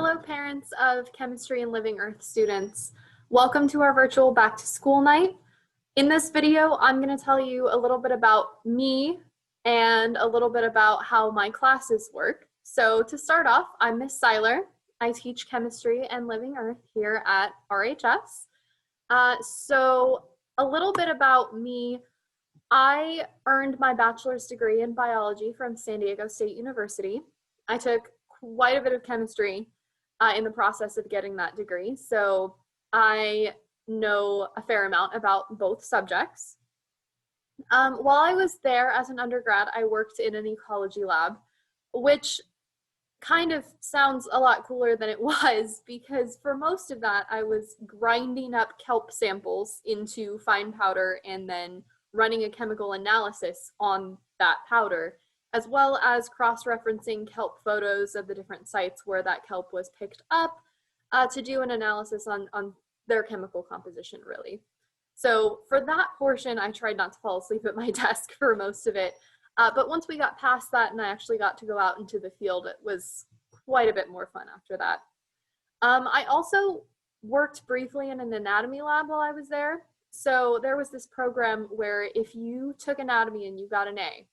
Hello, parents of Chemistry and Living Earth students. Welcome to our virtual back to school night. In this video, I'm going to tell you a little bit about me and a little bit about how my classes work. So to start off, I'm Miss Seiler. I teach Chemistry and Living Earth here at RHS. So a little bit about me. I earned my bachelor's degree in biology from San Diego State University. I took quite a bit of chemistry in the process of getting that degree, so I know a fair amount about both subjects. While I was there as an undergrad, I worked in an ecology lab, which kind of sounds a lot cooler than it was, because for most of that I was grinding up kelp samples into fine powder and then running a chemical analysis on that powder, as well as cross-referencing kelp photos of the different sites where that kelp was picked up to do an analysis on their chemical composition, really. So for that portion, I tried not to fall asleep at my desk for most of it. But once we got past that and I actually got to go out into the field, it was quite a bit more fun after that. I also worked briefly in an anatomy lab while I was there. So there was this program where if you took anatomy and you got an A,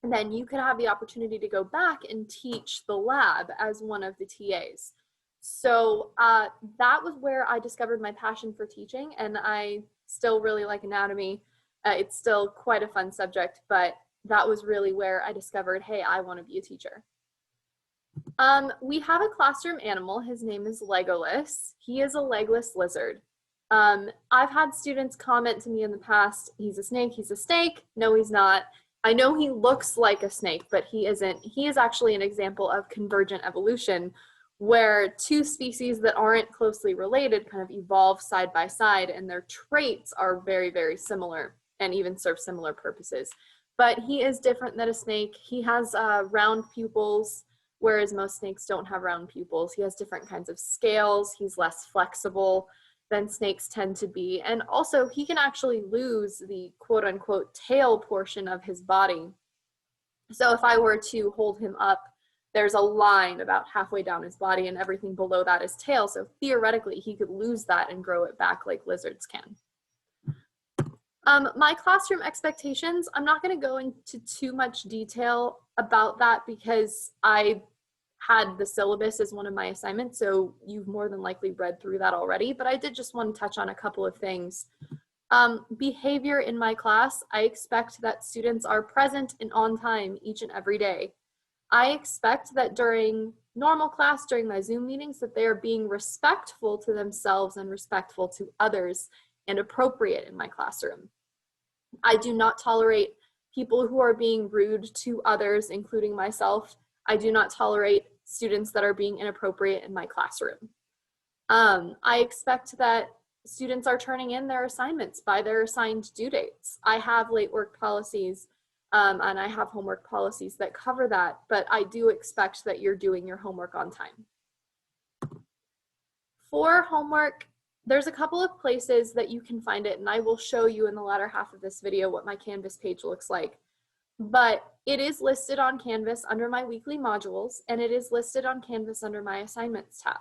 and then you could have the opportunity to go back and teach the lab as one of the TAs. So that was where I discovered my passion for teaching, and I still really like anatomy. It's still quite a fun subject, but that was really where I discovered, hey, I want to be a teacher. We have a classroom animal. His name is Legolas. He is a legless lizard. I've had students comment to me in the past, he's a snake, he's a snake. No, he's not. I know he looks like a snake, but he isn't. He is actually an example of convergent evolution, where two species that aren't closely related kind of evolve side by side, and their traits are very, very similar and even serve similar purposes. But he is different than a snake. He has round pupils, whereas most snakes don't have round pupils. He has different kinds of scales. He's less flexible than snakes tend to be. And also he can actually lose the quote unquote tail portion of his body. So if I were to hold him up, there's a line about halfway down his body and everything below that is tail. So theoretically he could lose that and grow it back like lizards can. My classroom expectations, I'm not going to go into too much detail about that because I had the syllabus as one of my assignments, so you've more than likely read through that already, but I did just want to touch on a couple of things. Behavior in my class, I expect that students are present and on time each and every day. I expect that during normal class, during my Zoom meetings, that they are being respectful to themselves and respectful to others and appropriate in my classroom. I do not tolerate people who are being rude to others, including myself. I do not tolerate students that are being inappropriate in my classroom. I expect that students are turning in their assignments by their assigned due dates. I have late work policies and I have homework policies that cover that, but I do expect that you're doing your homework on time. For homework, there's a couple of places that you can find it, and I will show you in the latter half of this video what my Canvas page looks like. But it is listed on Canvas under my weekly modules, and it is listed on Canvas under my assignments tab.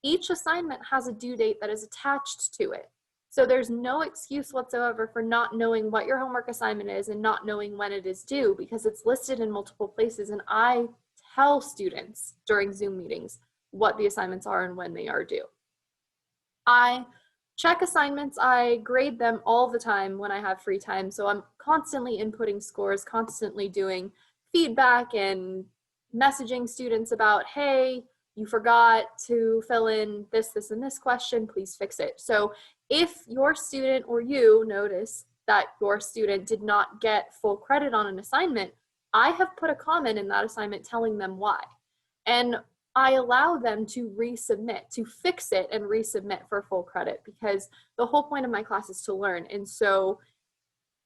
Each assignment has a due date that is attached to it. So there's no excuse whatsoever for not knowing what your homework assignment is and not knowing when it is due, because it's listed in multiple places, and I tell students during Zoom meetings what the assignments are and when they are due. I check assignments, I grade them all the time when I have free time, so I'm constantly inputting scores, constantly doing feedback and messaging students about, hey, you forgot to fill in this, this, and this question, please fix it. So if your student or you notice that your student did not get full credit on an assignment, I have put a comment in that assignment telling them why. And I allow them to resubmit, to fix it and resubmit for full credit, because the whole point of my class is to learn. And so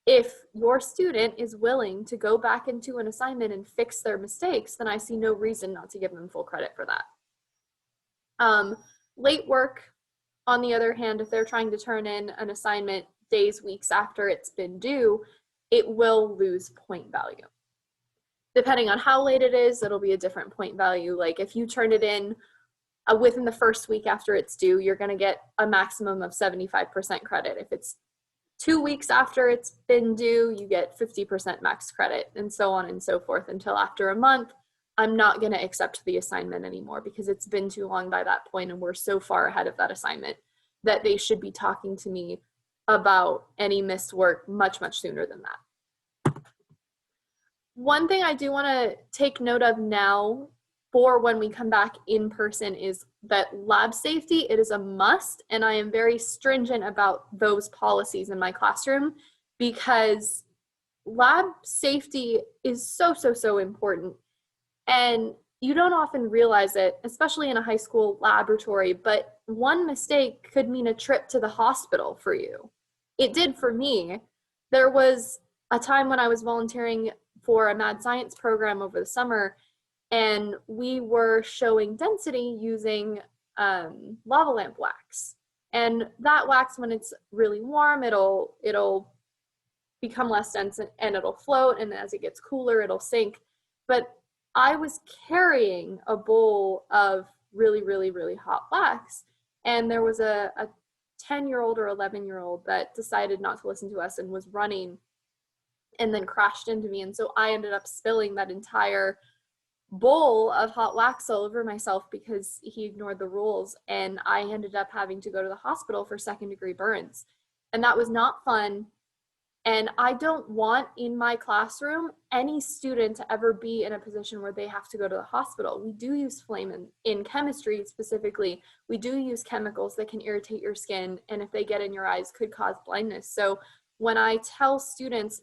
if your student is willing to go back into an assignment and fix their mistakes, then I see no reason not to give them full credit for that. Late work, on the other hand, if they're trying to turn in an assignment days, weeks after it's been due, it will lose point value. Depending on how late it is, it'll be a different point value. Like if you turn it in within the first week after it's due, you're going to get a maximum of 75% credit. If it's 2 weeks after it's been due, you get 50% max credit, and so on and so forth until after a month. I'm not going to accept the assignment anymore because it's been too long by that point and we're so far ahead of that assignment that they should be talking to me about any missed work much, much sooner than that. One thing I do want to take note of now for when we come back in person is that lab safety, it is a must, and I am very stringent about those policies in my classroom because lab safety is so, so, so important. And you don't often realize it, especially in a high school laboratory, but one mistake could mean a trip to the hospital for you. It did for me. There was a time when I was volunteering for a mad science program over the summer, and we were showing density using lava lamp wax. And that wax, when it's really warm, it'll become less dense and it'll float, and as it gets cooler, it'll sink. But I was carrying a bowl of really, really, really hot wax, and there was a 10-year-old or 11-year-old that decided not to listen to us and was running and then crashed into me. And so I ended up spilling that entire bowl of hot wax all over myself because he ignored the rules, and I ended up having to go to the hospital for second-degree burns. And that was not fun. And I don't want in my classroom any student to ever be in a position where they have to go to the hospital. We do use flame in chemistry specifically. We do use chemicals that can irritate your skin, and if they get in your eyes, could cause blindness. So when I tell students,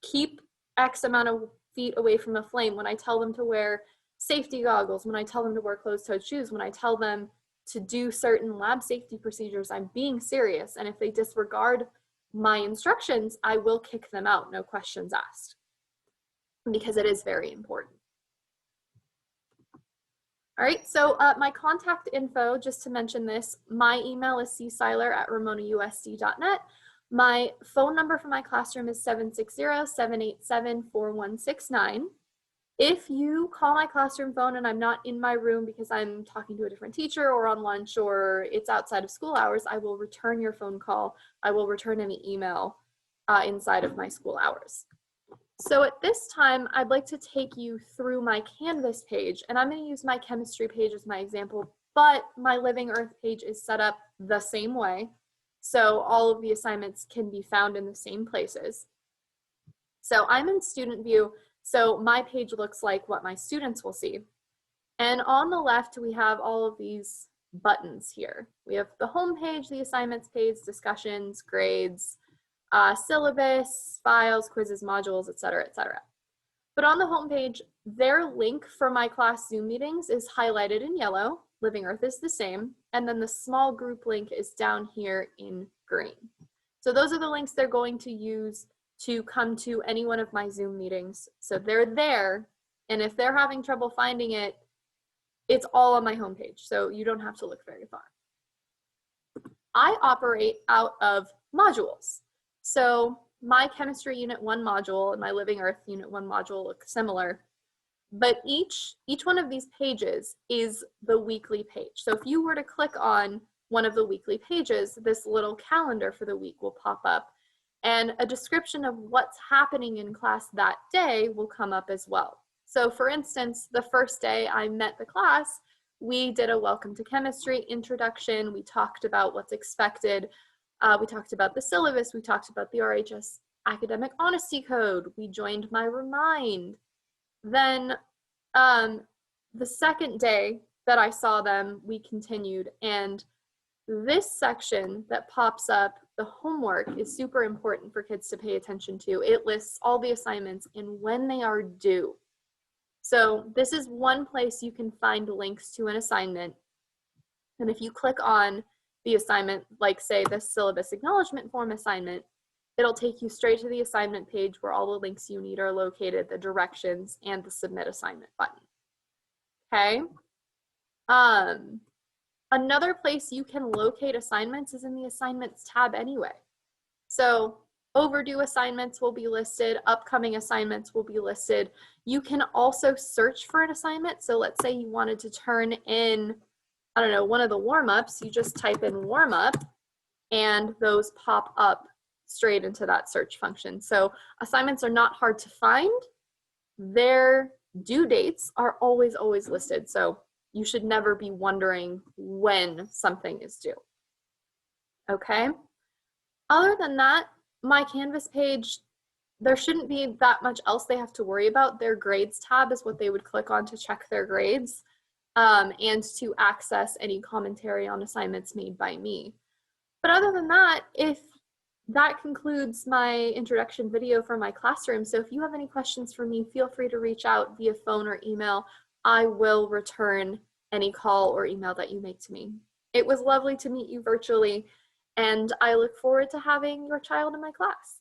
keep X amount of feet away from a flame, when I tell them to wear safety goggles, when I tell them to wear closed-toed shoes, when I tell them to do certain lab safety procedures, I'm being serious. And if they disregard my instructions, I will kick them out, no questions asked, because it is very important. All right, so my contact info, just to mention this, my email is cseiler@ramonausd.net. My phone number for my classroom is 760-787-4169. If you call my classroom phone and I'm not in my room because I'm talking to a different teacher or on lunch or it's outside of school hours, I will return your phone call. I will return any email inside of my school hours. So at this time, I'd like to take you through my Canvas page, and I'm going to use my chemistry page as my example, but my Living Earth page is set up the same way. So all of the assignments can be found in the same places. So I'm in student view, so my page looks like what my students will see. And on the left, we have all of these buttons here. We have the home page, the assignments page, discussions, grades, syllabus, files, quizzes, modules, etc., etc. But on the home page, their link for my class Zoom meetings is highlighted in yellow. Living Earth is the same. And then the small group link is down here in green. So those are the links they're going to use to come to any one of my Zoom meetings. So they're there, and if they're having trouble finding it, it's all on my homepage, so you don't have to look very far. I operate out of modules. So my Chemistry Unit 1 module and my Living Earth Unit 1 module look similar, but each one of these pages is the weekly page. So if you were to click on one of the weekly pages, this little calendar for the week will pop up, and a description of what's happening in class that day will come up as well. So for instance, the first day I met the class, we did a welcome to chemistry introduction. We talked about what's expected. We talked about the syllabus. We talked about the RHS academic honesty code. We joined my Remind. Then the second day that I saw them, we continued, and this section that pops up, the homework, is super important for kids to pay attention to. It lists all the assignments and when they are due. So this is one place you can find links to an assignment. And if you click on the assignment, like say the syllabus acknowledgement form assignment, it'll take you straight to the assignment page where all the links you need are located, the directions, and the submit assignment button. Okay. Another place you can locate assignments is in the assignments tab anyway. So overdue assignments will be listed, upcoming assignments will be listed. You can also search for an assignment. So let's say you wanted to turn in I don't know, one of the warm-ups, you just type in warm up and those pop up straight into that search function. So assignments are not hard to find. Their due dates are always listed. So you should never be wondering when something is due. Okay. Other than that, my Canvas page, there shouldn't be that much else they have to worry about. Their grades tab is what they would click on to check their grades and to access any commentary on assignments made by me. But other than that, that concludes my introduction video for my classroom. So if you have any questions for me, feel free to reach out via phone or email. I will return any call or email that you make to me. It was lovely to meet you virtually, and I look forward to having your child in my class.